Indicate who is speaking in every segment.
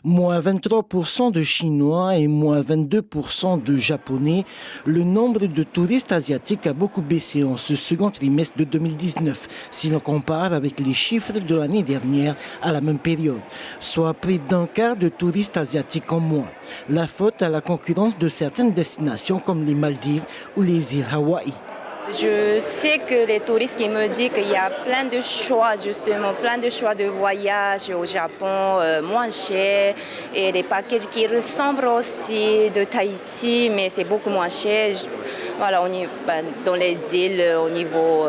Speaker 1: Moins 23% de Chinois et moins 22% de Japonais, le nombre de touristes asiatiques a beaucoup baissé en ce second trimestre de 2019, si l'on compare avec les chiffres de l'année dernière à la même période, soit près d'un quart de touristes asiatiques en moins. La faute à la concurrence de certaines destinations comme les Maldives ou les îles Hawaï.
Speaker 2: Je sais que les touristes qui me disent qu'il y a plein de choix, justement, plein de choix de voyage au Japon, moins cher, et les packages qui ressemblent aussi de Tahiti, mais c'est beaucoup moins cher. Voilà, dans les îles, au niveau,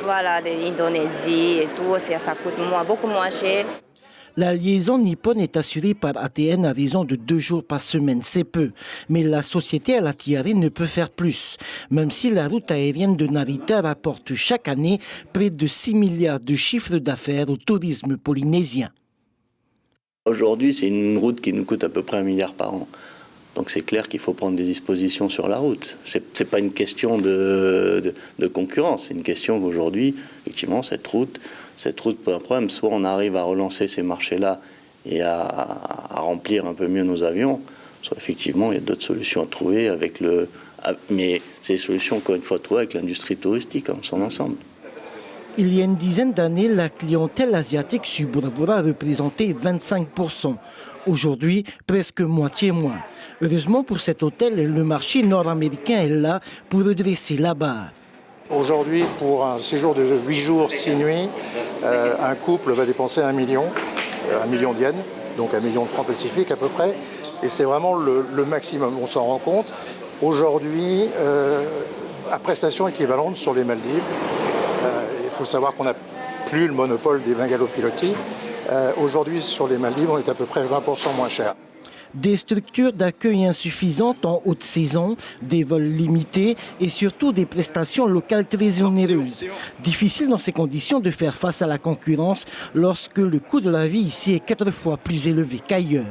Speaker 2: voilà, l'Indonésie et tout, ça coûte beaucoup moins cher.
Speaker 1: La liaison nippone est assurée par ATN à raison de 2 jours par semaine, c'est peu. Mais la société Alatiari ne peut faire plus, même si la route aérienne de Narita rapporte chaque année près de 6 milliards de chiffres d'affaires au tourisme polynésien.
Speaker 3: Aujourd'hui, c'est une route qui nous coûte à peu près 1 milliard par an. Donc c'est clair qu'il faut prendre des dispositions sur la route. C'est pas une question de concurrence, c'est une question qu'aujourd'hui, effectivement, cette route pose un problème. Soit on arrive à relancer ces marchés-là et à remplir un peu mieux nos avions, soit effectivement il y a d'autres solutions à trouver mais c'est des solutions encore une fois à trouver avec l'industrie touristique en son ensemble.
Speaker 1: Il y a une dizaine d'années, la clientèle asiatique sur Bora Bora représentait 25%. Aujourd'hui, presque moitié moins. Heureusement pour cet hôtel, le marché nord-américain est là pour redresser la barre.
Speaker 4: Aujourd'hui, pour un séjour de 8 jours, 6 nuits, un couple va dépenser 1 million de yens, donc 1 million de francs pacifiques à peu près. Et c'est vraiment le maximum, on s'en rend compte. Aujourd'hui, à prestations équivalentes sur les Maldives, il faut savoir qu'on n'a plus le monopole des bungalows pilotis. Aujourd'hui, sur les Maldives, on est à peu près 20% moins cher.
Speaker 1: Des structures d'accueil insuffisantes en haute saison, des vols limités et surtout des prestations locales très onéreuses. Difficile dans ces conditions de faire face à la concurrence lorsque le coût de la vie ici est 4 fois plus élevé qu'ailleurs.